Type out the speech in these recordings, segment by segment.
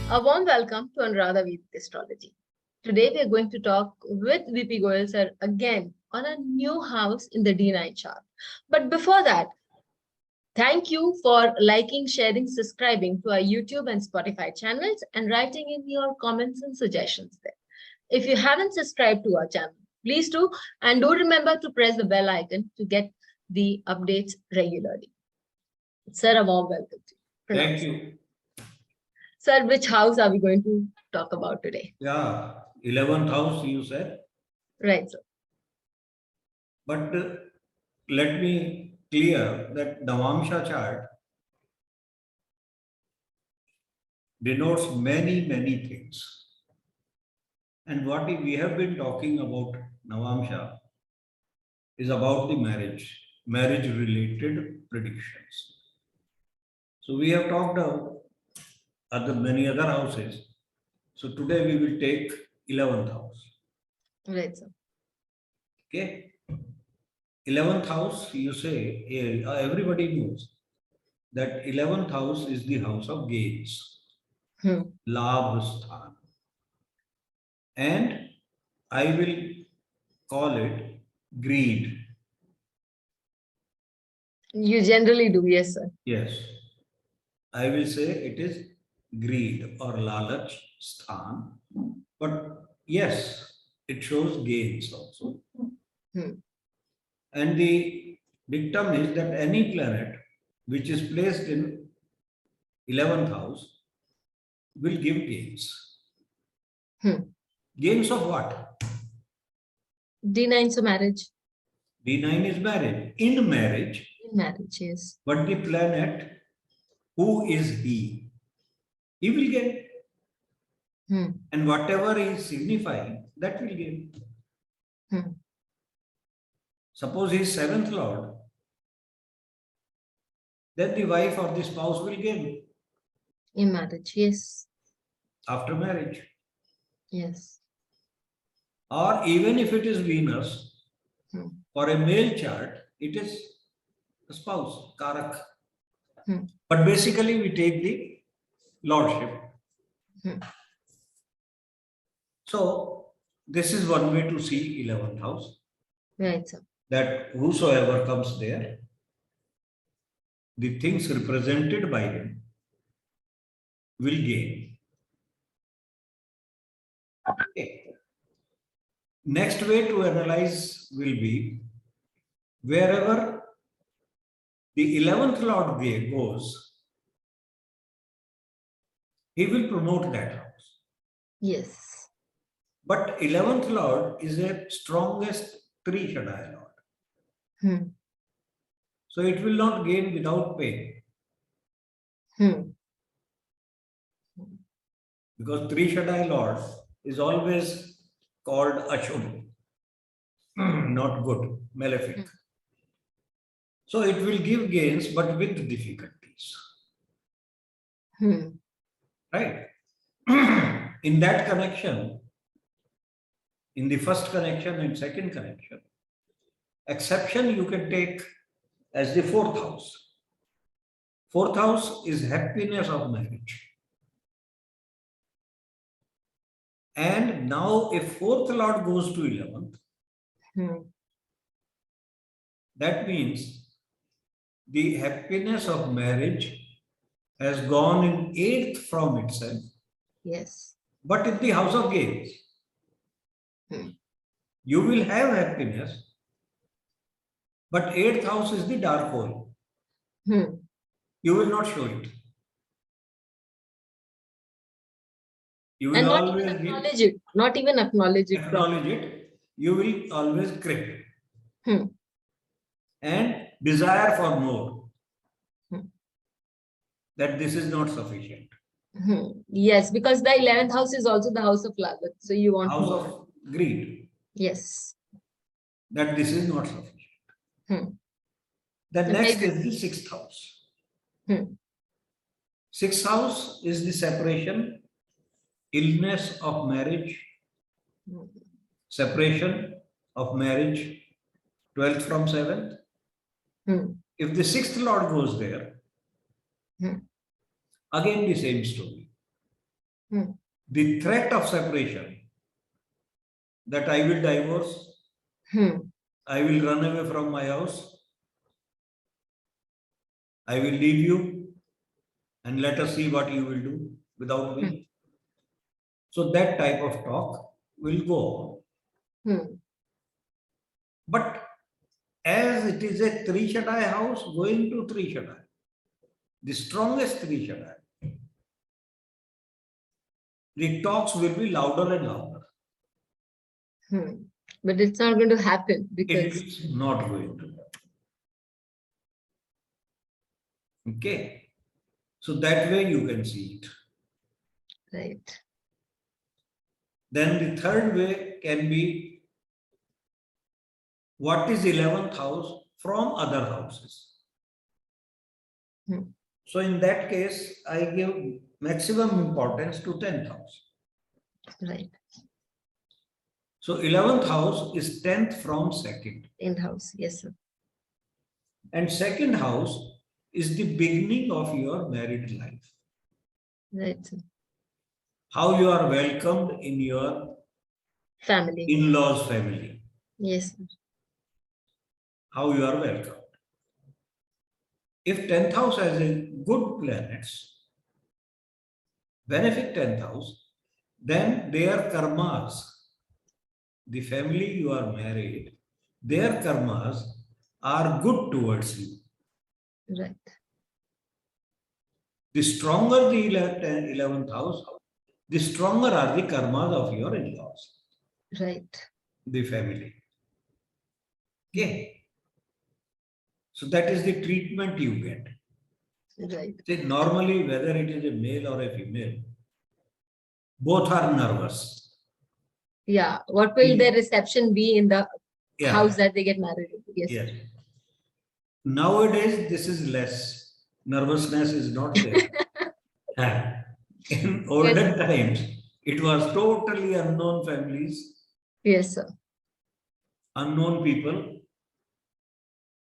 A warm welcome to Anuradha Vedic Astrology. Today we are going to talk with VP Goyal sir again on a new house in the D9 chart. But before that, thank you for liking, sharing, subscribing to our YouTube and Spotify channels and writing in your comments and suggestions there. If you haven't subscribed to our channel, please do, and do remember to press the bell icon to get the updates regularly. Sir, a warm welcome to you. Thank you. Sir, which house are we going to talk about today? Yeah, 11th house you said. Right, sir. But let me clear that Navamsha chart denotes many things. And what we have been talking about Navamsha is about the marriage related predictions. So we have talked about many other houses. So today we will take 11th house. Right, sir. Okay. 11th house, you say, everybody knows that 11th house is the house of gains, Labhasthan. And I will call it greed. You generally do, yes, sir. Yes. I will say it is greed or lalach sthan. But yes, it shows gains also. And the dictum is that any planet which is placed in 11th house will give gains. Gains of what? D9 is a marriage. D9 is marriage. In marriage. In marriage, yes. But the planet, who is he? He will get. And whatever he is signifying, that will give. Suppose he is 7th lord, then the wife or the spouse will gain. In marriage, yes. After marriage. Yes. Or even if it is Venus, for a male chart, it is a spouse, Karak. But basically we take the lordship. So this is one way to see 11th house. Right, sir. That whosoever comes there, the things represented by him will gain. Okay. Next way to analyze will be wherever the 11th lord goes, he will promote that house. Yes. But 11th lord is a strongest Tri Shaddai lord. So it will not gain without pain. Because Tri Shaddai lord is always called Ashun, not good, malefic. So it will give gains, but with difficulties. Right? In that connection, in the first connection and second connection, exception you can take as the 4th house. 4th house is happiness of marriage. And now if 4th lord goes to 11th, that means the happiness of marriage has gone in 8th from itself. Yes. But in the house of gains, you will have happiness, but 8th house is the dark hole. You will not show it. You will always acknowledge it. Not even acknowledge it. Acknowledge it. You will always crave and desire for more. That this is not sufficient. Yes, because the 11th house is also the house of love. So you want house more. Of greed. Yes. That this is not sufficient. The next is the 6th house. 6th house is the separation, illness of marriage, separation of marriage, 12th from 7th. If the 6th lord goes there, again the same story. The threat of separation, that I will divorce, I will run away from my house, I will leave you, and let us see what you will do without me. So that type of talk will go on. But as it is a Trishadai house going to Trishadai, the strongest Trishadai, the talks will be louder and louder. But it's not going to happen because it's not going to happen. Okay. So that way you can see it. Right. Then the third way can be what is 11th house from other houses. So in that case, I give maximum importance to 10th house. Right. So 11th house is 10th from second. 10th house, yes, sir. And second house is the beginning of your married life. Right, sir. How you are welcomed in your family, in-laws family. Yes, sir. How you are welcomed. If 10th house has a good planets, benefic 10th house, then their karmas, the family you are married, their karmas are good towards you. Right. The stronger the 11th house, the stronger are the karmas of your in-laws. Right. The family. Okay. So that is the treatment you get. Right. See, normally, whether it is a male or a female, both are nervous. Yeah. What will their reception be in the house that they get married into? Yes. Yes. Nowadays, this is less. Nervousness is not there. In olden times, it was totally unknown families. Yes, sir. Unknown people.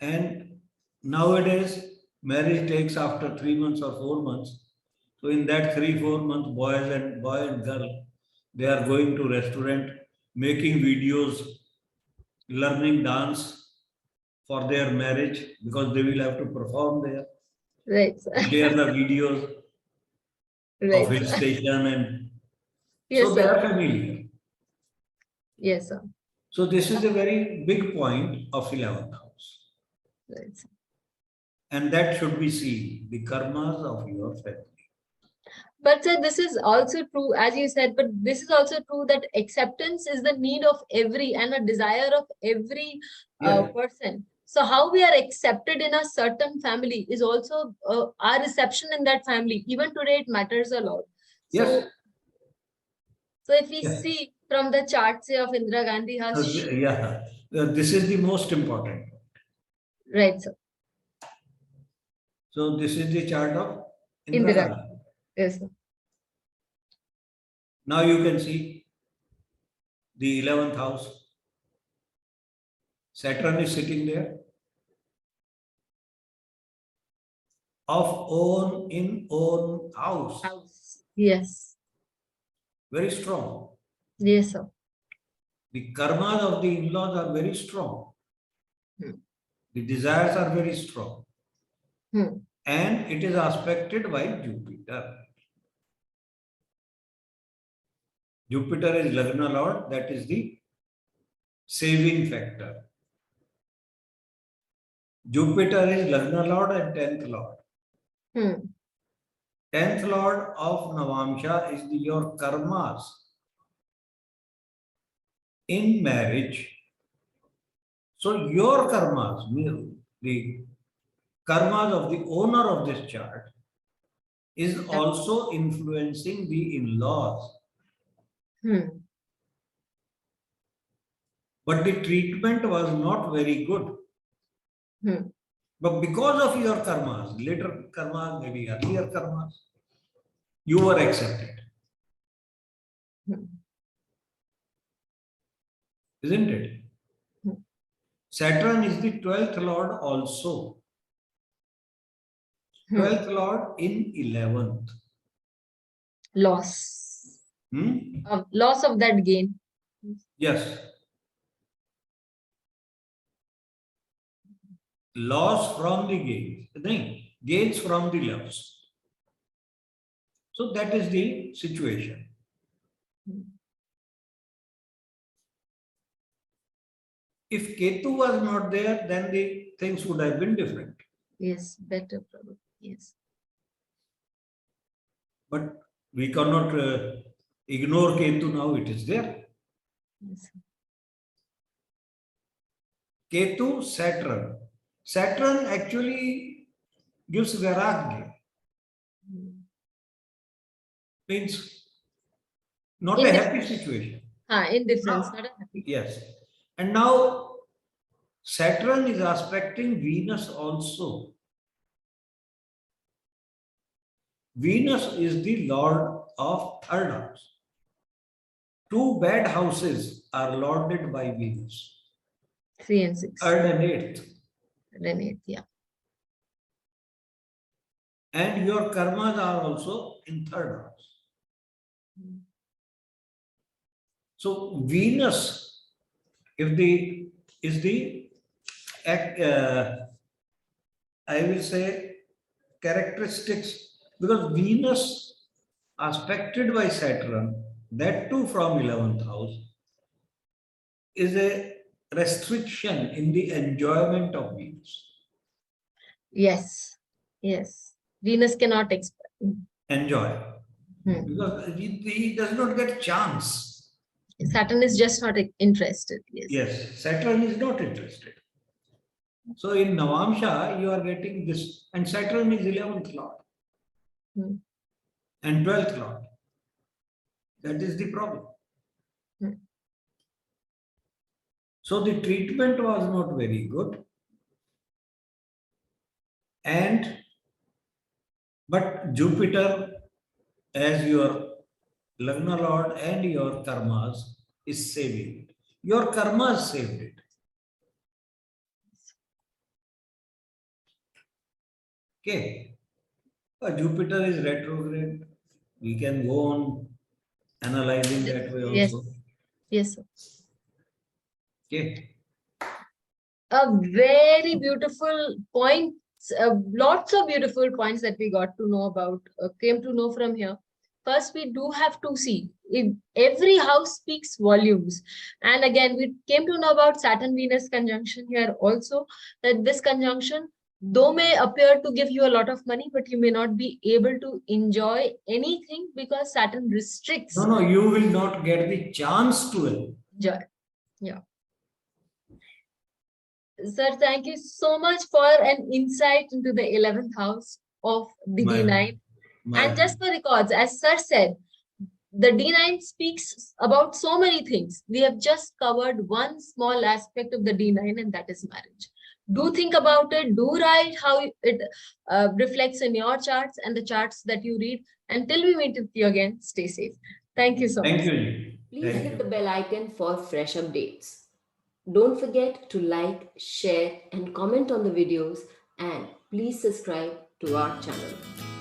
And nowadays, marriage takes after 3 months or 4 months. So in that 3-4 months, boy and girl, they are going to restaurant, making videos, learning dance for their marriage because they will have to perform there. Right. Share the videos of hill station and yes, so they sir. are familiar. Yes, sir. So this is a very big point of 11th house. Right. And that should be seen, the karmas of your family. But sir, this is also true, as you said, but this is also true that acceptance is the need of every and a desire of every person. So how we are accepted in a certain family is also our reception in that family. Even today, it matters a lot. So, so if we see from the chart, say, of Indira Gandhi has... This is the most important. Right, sir. So this is the chart of Indira Gandhi. Yes, sir. Now you can see the 11th house. Saturn is sitting there. Of own in own house. Yes. Very strong. Yes, sir. The karmas of the in-laws are very strong. The desires are very strong. And it is aspected by Jupiter. Jupiter is Lagna Lord, that is the saving factor. Jupiter is Lagna Lord and 10th Lord. 10th Lord of Navamsha is your karmas in marriage. So your karmas, the karmas of the owner of this chart, is also influencing the in-laws. But the treatment was not very good. But because of your karmas, later karmas, maybe earlier karmas, you were accepted. Isn't it? Saturn is the 12th Lord also. 12th Lord in 11th. Loss. Loss of that gain. Yes. Loss from the gains. No, gains from the loss. So that is the situation. If Ketu was not there, then the things would have been different. Yes, better probably. Yes. But we cannot ignore Ketu now, it is there. Yes. Ketu, Saturn. Saturn actually gives Vairagya. Means not a happy situation. Indifference, not a happy. Yes. And now Saturn is aspecting Venus also. Venus is the lord of third house. Two bad houses are lorded by Venus. 3 and 6. Third and eighth. Then 8, yeah. And your karmas are also in third house. So Venus, if the is the I will say characteristics, because Venus aspected by Saturn, that too from 11th house, is a restriction in the enjoyment of Venus. Yes. Yes. Venus cannot Enjoy. Because he does not get chance. Saturn is just not interested. Yes. Yes, Saturn is not interested. So in Navamsha, you are getting this, and Saturn is 11th lord and 12th lord. That is the problem. So the treatment was not very good. But Jupiter, as your Lagna Lord and your karmas, is saving it. Your karmas saved it. Okay. Jupiter is retrograde. We can go on analyzing that way also. Yes, sir. Okay. A very beautiful point. Lots of beautiful points that we got to know about, came to know from here. First, we do have to see if every house speaks volumes. And again, we came to know about Saturn-Venus conjunction here also, that this conjunction, though may appear to give you a lot of money, but you may not be able to enjoy anything because Saturn restricts. No, you will not get the chance to enjoy. Yeah. Sir, thank you so much for an insight into the 11th house of the D9. And just for records, as Sir said, the D9 speaks about so many things. We have just covered one small aspect of the D9, and that is marriage. Do think about it. Do write how it reflects in your charts and the charts that you read. Until we meet with you again, stay safe. Thank you so much. Thank you. Please hit the bell icon for fresh updates. Don't forget to like, share and comment on the videos, and please subscribe to our channel.